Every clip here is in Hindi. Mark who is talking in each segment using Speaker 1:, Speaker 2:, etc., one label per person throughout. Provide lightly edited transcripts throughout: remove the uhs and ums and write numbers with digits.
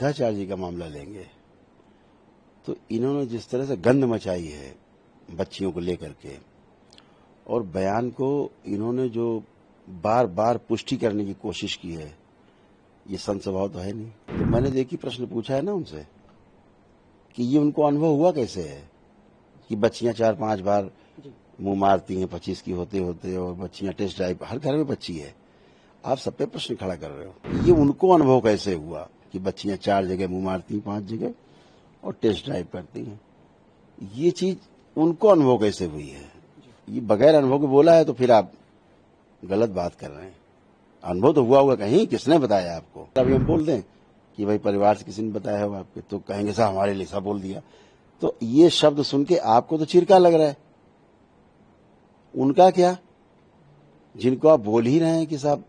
Speaker 1: अनिरुद्धाचार्य जी का मामला लेंगे तो इन्होंने जिस तरह से गंध मचाई है बच्चियों को लेकर के, और बयान को इन्होंने जो बार बार पुष्टि करने की कोशिश की है, ये संत स्वभाव तो है नहीं। तो मैंने देखी प्रश्न पूछा है ना उनसे कि ये उनको अनुभव हुआ कैसे है कि बच्चियां 4-5 बार मुंह मारती हैं 25 की होते होते, और बच्चियां टेस्ट ड्राइव, हर घर में बच्ची है। आप सब पे प्रश्न खड़ा कर रहे हो, ये उनको अनुभव कैसे हुआ कि बच्चियां 4 जगह मुंह मारती हैं, 5 जगह, और टेस्ट ड्राइव करती हैं। ये चीज उनको अनुभव कैसे हुई है? ये बगैर अनुभव के बोला है तो फिर आप गलत बात कर रहे हैं। अनुभव तो हुआ होगा कहीं, किसने बताया आपको? अभी हम बोल दें कि भाई परिवार से किसी ने बताया हो आपके, तो कहेंगे साहब हमारे लिए सब बोल दिया। तो ये शब्द सुन के आपको तो चिरका लग रहा है, उनका क्या? जिनको आप बोल ही रहे हैं कि साहब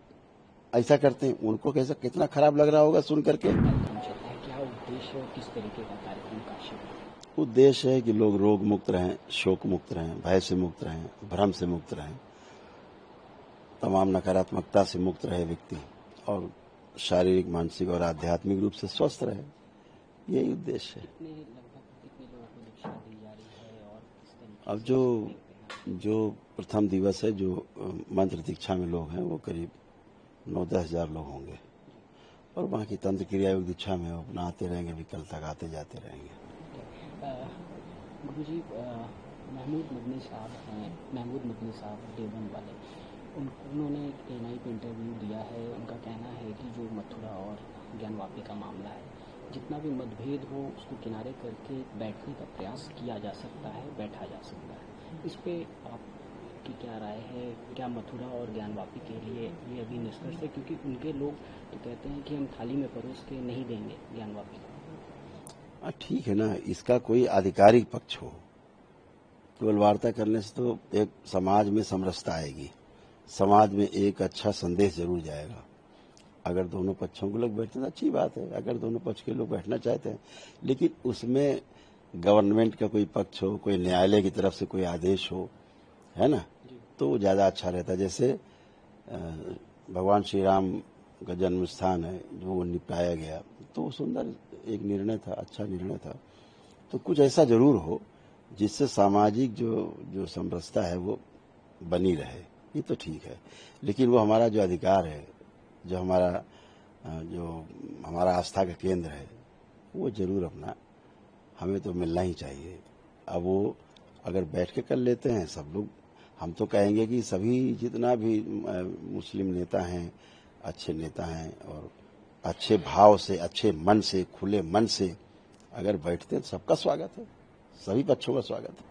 Speaker 1: ऐसा करते हैं, उनको कैसा कितना खराब लग रहा होगा सुन करके।
Speaker 2: क्या उद्देश्य और किस तरीके का कार्यक्रम का शिविर?
Speaker 1: उद्देश्य है कि लोग रोग मुक्त रहें, शोक मुक्त रहें, भय से मुक्त रहें, भ्रम से मुक्त रहें, तमाम नकारात्मकता से मुक्त रहे व्यक्ति, और शारीरिक, मानसिक और आध्यात्मिक रूप से स्वस्थ रहे। यही उद्देश्य है।
Speaker 2: कितने लोगों को दीक्षा दी जा रही है और किस तरीके
Speaker 1: अब
Speaker 2: से?
Speaker 1: जो प्रथम दिवस है, जो मंत्र दीक्षा में लोग हैं, वो करीब 9-10 हजार लोग होंगे, और वहाँ की तंत्र क्रिया योग दीक्षा में अपना आते रहेंगे, भी कल तक आते जाते रहेंगे।
Speaker 2: गुरुजी, महमूद मदनी साहब देवबंद वाले, उन्होंने एक एएनआई पे इंटरव्यू दिया है। उनका कहना है कि जो मथुरा और ज्ञानवापी का मामला है, जितना भी मतभेद हो उसको किनारे करके बैठने का प्रयास किया जा सकता है, बैठा जा सकता है। इस पे आपकी क्या राय है? क्या मथुरा और ज्ञानवापी के लिए ये अभी निष्कर्ष है? क्योंकि उनके लोग तो कहते हैं कि हम थाली में परोस के नहीं देंगे ज्ञानवापी को।
Speaker 1: ठीक है ना, इसका कोई आधिकारिक पक्ष हो, केवल वार्ता करने से तो एक समाज में समरसता आएगी, समाज में एक अच्छा संदेश जरूर जाएगा। अगर दोनों पक्षों के लोग बैठते हैं तो अच्छी बात है, अगर दोनों पक्ष के लोग बैठना चाहते हैं, लेकिन उसमें गवर्नमेंट का कोई पक्ष हो, कोई न्यायालय की तरफ से कोई आदेश हो, है ना, तो वो ज्यादा अच्छा रहता है। जैसे भगवान श्री राम का जन्म स्थान है जो वो निपटाया गया, तो सुंदर एक निर्णय था, अच्छा निर्णय था। तो कुछ ऐसा जरूर हो जिससे सामाजिक जो समरसता है वो बनी रहे, ये तो ठीक है। लेकिन वो हमारा जो अधिकार है, जो हमारा आस्था का केंद्र है, वो जरूर अपना हमें तो मिलना ही चाहिए। अब वो अगर बैठ के कर लेते हैं सब लोग, हम तो कहेंगे कि सभी जितना भी मुस्लिम नेता हैं, अच्छे नेता हैं, और अच्छे भाव से, अच्छे मन से, खुले मन से अगर बैठते हैं तो सबका स्वागत है, सभी पक्षों का स्वागत है।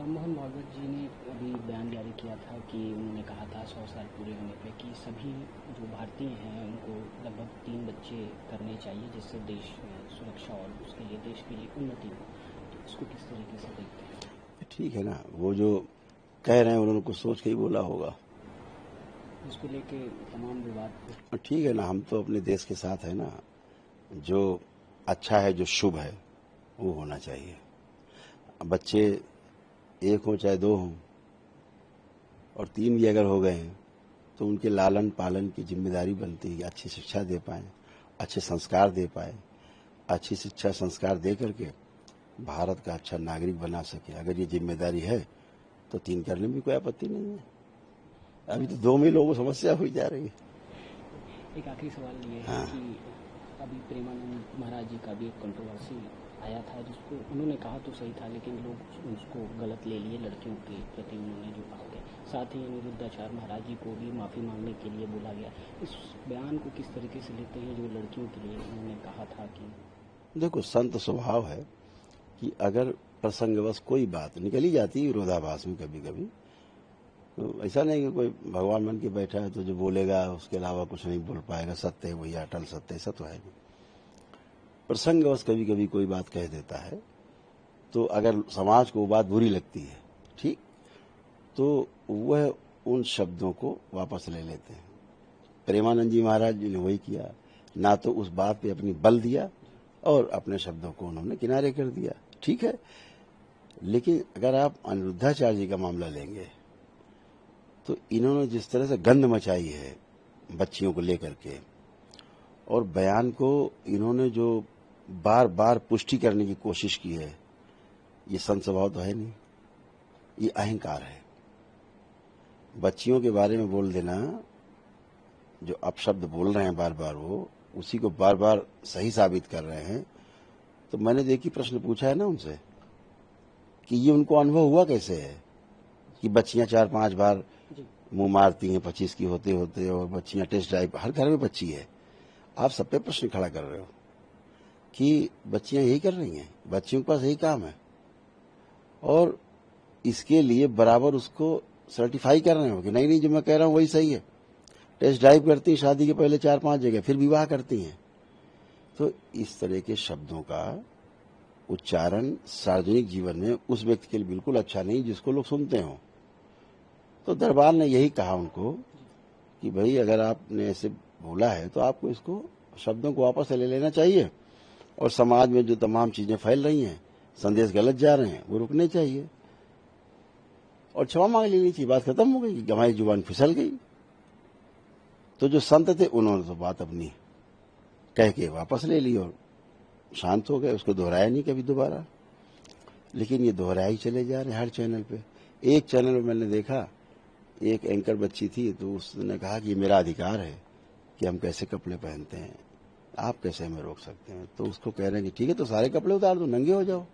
Speaker 2: मोहन भागवत जी ने अभी बयान जारी किया था कि उन्होंने कहा था 100 साल पूरे होने पे कि सभी जो भारतीय हैं उनको लगभग 3 बच्चे करने चाहिए, जिससे देश में सुरक्षा और उसके लिए, देश की उन्नति हो। तो इसको किस तरीके से देखते हैं?
Speaker 1: ठीक है ना, वो जो कह रहे हैं उन्होंने कुछ सोच के ही बोला होगा,
Speaker 2: इसको लेके तमाम विवाद।
Speaker 1: ठीक है ना, हम तो अपने देश के साथ है ना, जो अच्छा है, जो शुभ है, वो होना चाहिए। बच्चे 1 हो चाहे 2 हों, और 3 भी अगर हो गए हैं तो उनके लालन पालन की जिम्मेदारी बनती है, अच्छी शिक्षा दे पाए, अच्छे संस्कार दे पाए, अच्छी शिक्षा संस्कार दे करके भारत का अच्छा नागरिक बना सके। अगर ये जिम्मेदारी है तो 3 करने में भी कोई आपत्ति नहीं है। अभी तो 2 में लोगों को समस्या हुई जा रही है।
Speaker 2: एक आखिरी सवाल ये है कि अभी प्रेमानंद महाराज जी का भी एक कंट्रोवर्सी आया था, जिसको उन्होंने कहा तो सही था, लेकिन लोग उसको गलत ले लिए, लड़कियों के प्रति उन्होंने जो कहा गया। साथ ही अनिरुद्धाचार्य महाराज जी को भी माफ़ी मांगने के लिए बोला गया। इस बयान को किस तरीके से लेते हैं, जो लड़कियों के लिए उन्होंने कहा था? कि
Speaker 1: देखो, संत स्वभाव है कि अगर प्रसंगवश कोई बात निकल ही जाती है विरोधाभास में कभी कभी, तो ऐसा नहीं कि कोई भगवान बन के बैठा है तो जो बोलेगा उसके अलावा कुछ नहीं बोल पाएगा, सत्य है वही अटल सत्य, ऐसा तो है नहीं। प्रसंगवश कभी कभी कोई बात कह देता है, तो अगर समाज को वो बात बुरी लगती है, ठीक, तो वह उन शब्दों को वापस ले लेते हैं। प्रेमानंद जी महाराज जी ने वही किया, ना तो उस बात पे अपनी बल दिया और अपने शब्दों को उन्होंने किनारे कर दिया, ठीक है। लेकिन अगर आप अनिरुद्धाचार्य जी का मामला लेंगे तो इन्होंने जिस तरह से गंध मचाई है बच्चियों को लेकर के, और बयान को इन्होंने जो बार बार पुष्टि करने की कोशिश की है, ये संत स्वभाव तो है नहीं, ये अहंकार है। बच्चियों के बारे में बोल देना, जो अपशब्द बोल रहे हैं बार बार वो उसी को बार बार सही साबित कर रहे हैं। तो मैंने देखी प्रश्न पूछा है ना उनसे कि ये उनको अनुभव हुआ कैसे है कि बच्चियां 4-5 बार मुंह मारती हैं 25 की होते होते, और बच्चियां टेस्ट ड्राइव, हर घर में बच्ची है। आप सब पे प्रश्न खड़ा कर रहे हो कि बच्चियां यही कर रही हैं, बच्चियों के पास यही काम है, और इसके लिए बराबर उसको सर्टिफाई कर रहे हो कि नहीं नहीं जो मैं कह रहा हूं वही सही है। टेस्ट ड्राइव करती हैं शादी के पहले 4-5 जगह, फिर विवाह करती हैं। तो इस तरह के शब्दों का उच्चारण सार्वजनिक जीवन में उस व्यक्ति के लिए बिल्कुल अच्छा नहीं जिसको लोग सुनते हो। तो दरबार ने यही कहा उनको कि भाई अगर आपने ऐसे बोला है तो आपको इसको शब्दों को वापस ले लेना चाहिए, और समाज में जो तमाम चीजें फैल रही हैं, संदेश गलत जा रहे हैं, वो रुकने चाहिए और क्षमा मांग लेनी चाहिए। बात खत्म हो गई, हमारी जुबान फिसल गई। तो जो संत थे उन्होंने तो बात अपनी कह के वापस ले ली और शांत हो गए, उसको दोहराया नहीं कभी दोबारा। लेकिन ये दोहराया ही चले जा रहे हैं हर चैनल पे। एक चैनल पे मैंने देखा, एक एंकर बच्ची थी, तो उसने कहा कि ये मेरा अधिकार है कि हम कैसे कपड़े पहनते हैं, आप कैसे हमें रोक सकते हैं। तो उसको कह रहे हैं कि ठीक है तो सारे कपड़े उतार दो, नंगे हो जाओ।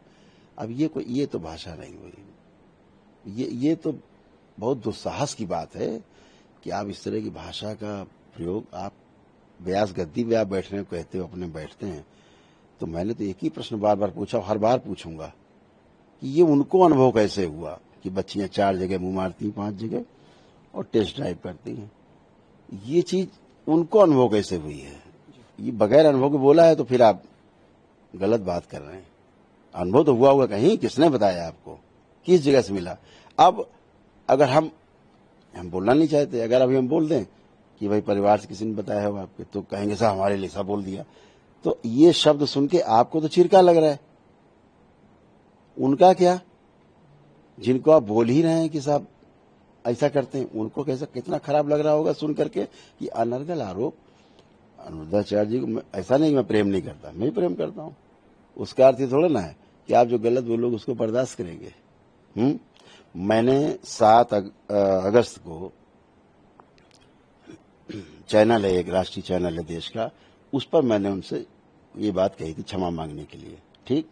Speaker 1: अब ये तो भाषा नहीं हुई, ये तो बहुत दुस्साहस की बात है कि आप इस तरह की भाषा का प्रयोग, आप व्यास गद्दी पे आप बैठने को कहते हो, अपने बैठते हैं। तो मैंने तो एक ही प्रश्न बार बार पूछा, हर बार पूछूंगा कि ये उनको अनुभव कैसे हुआ कि बच्चियां 4 जगह मुंह मारती, 5 जगह और टेस्ट ड्राइव करती हैं। ये चीज उनको अनुभव कैसे हुई है? ये बगैर अनुभव के बोला है तो फिर आप गलत बात कर रहे हैं। अनुभव तो हुआ होगा कहीं, किसने बताया आपको, किस जगह से मिला? अब अगर हम बोलना नहीं चाहते, अगर अभी हम बोल दें कि भाई परिवार से किसी ने बताया हो आपके, तो कहेंगे साहब हमारे लिए सब बोल दिया। तो ये शब्द सुन के आपको तो चिरका लग रहा है, उनका क्या? जिनको आप बोल ही रहे हैं कि साहब ऐसा करते हैं, उनको कैसा कितना खराब लग रहा होगा सुन करके कि अनर्गल आरोप अनुरुद्धाचार्य जी को। ऐसा नहीं मैं प्रेम नहीं करता, मैं ही प्रेम करता हूं। उसका अर्थ थोड़ा ना है कि आप जो गलत बोलोगे उसको बर्दाश्त करेंगे। मैंने 7 अगस्त को चैनल है, एक राष्ट्रीय चैनल है देश का, उस पर मैंने उनसे ये बात कही थी क्षमा मांगने के लिए। ठीक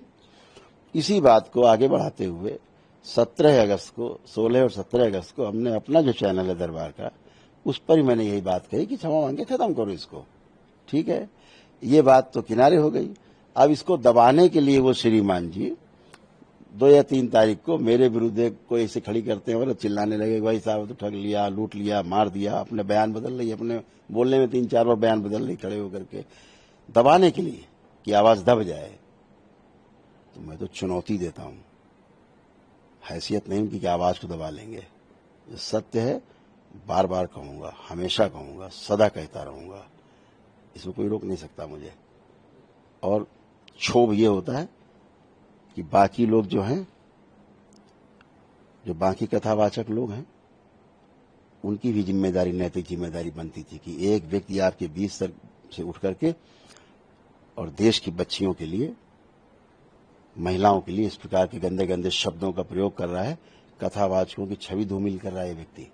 Speaker 1: इसी बात को आगे बढ़ाते हुए 17 अगस्त को, 16 और 17 अगस्त को हमने अपना जो चैनल है दरबार का, उस पर ही मैंने यही बात कही कि क्षमा मांग के खत्म करो इसको। ठीक है, ये बात तो किनारे हो गई। अब इसको दबाने के लिए वो श्रीमान जी 2 या 3 तारीख को मेरे विरुद्ध कोई ऐसे खड़ी करते हैं और चिल्लाने लगे, भाई साहब तो ठग लिया, लूट लिया, मार दिया। अपने बयान बदल रही, अपने बोलने में 3-4 बार बयान बदल रही खड़े होकर के, दबाने के लिए कि आवाज दब जाए। तो मैं तो चुनौती देता हूं, हैसियत नहीं उनकी कि आवाज को दबा लेंगे। जो सत्य है बार बार कहूंगा, हमेशा कहूंगा, सदा कहता रहूंगा, इसमें कोई रोक नहीं सकता मुझे। और क्षोभ ये होता है कि बाकी लोग जो हैं, जो बाकी कथावाचक लोग हैं, उनकी भी जिम्मेदारी, नैतिक जिम्मेदारी बनती थी कि एक व्यक्ति आपके बीच से उठ करके और देश की बच्चियों के लिए, महिलाओं के लिए इस प्रकार के गंदे गंदे शब्दों का प्रयोग कर रहा है। कथावाचकों की छवि धूमिल कर रहा है ये व्यक्ति।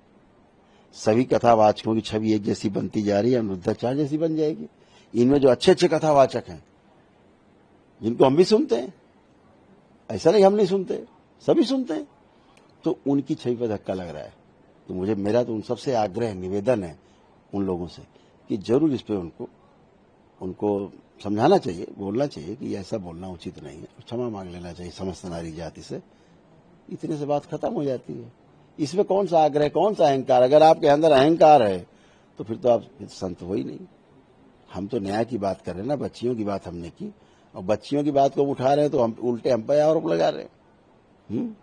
Speaker 1: सभी कथावाचकों की छवि एक जैसी बनती जा रही है, अनुरुद्धाचार्य जैसी बन जाएगी। इनमें जो अच्छे अच्छे कथावाचक हैं, जिनको हम भी सुनते हैं, ऐसा नहीं हम नहीं सुनते, सभी सुनते हैं, तो उनकी छवि पर धक्का लग रहा है। तो मेरा तो उन सबसे आग्रह, निवेदन है उन लोगों से कि जरूर इस पे उनको समझाना चाहिए, बोलना चाहिए कि ऐसा बोलना उचित नहीं है, क्षमा मांग लेना चाहिए समस्त नारी जाति से। इतने से बात खत्म हो जाती है। इसमें कौन सा आग्रह, कौन सा अहंकार? अगर आपके अंदर अहंकार है तो फिर तो आप संत हो ही नहीं। हम तो न्याय की बात कर रहे हैं ना, बच्चियों की बात हमने की, और बच्चियों की बात को उठा रहे हैं तो हम उल्टे हम पे आरोप लगा रहे हैं।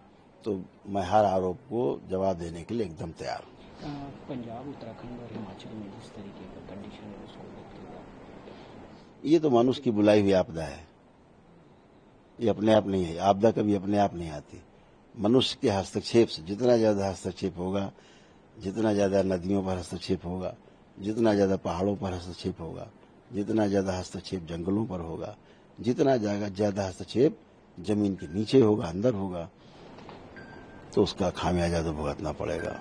Speaker 1: तो मैं हर आरोप को जवाब देने के लिए एकदम तैयार हूँ।
Speaker 2: पंजाब, उत्तराखंड और हिमाचल में जिस तरीके का कंडीशन है उसको देखते हुए,
Speaker 1: ये तो मनुष्य की बुलाई हुई आपदा है, ये अपने आप नहीं है। आपदा कभी अपने आप नहीं आती। मनुष्य के हस्तक्षेप से जितना ज्यादा हस्तक्षेप होगा, जितना ज्यादा नदियों पर हस्तक्षेप होगा, जितना ज्यादा पहाड़ों पर हस्तक्षेप होगा, जितना ज्यादा हस्तक्षेप जंगलों पर होगा, जितना जाएगा ज्यादा हस्तक्षेप जमीन के नीचे होगा, अंदर होगा, तो उसका खामियाजा तो भुगतना पड़ेगा।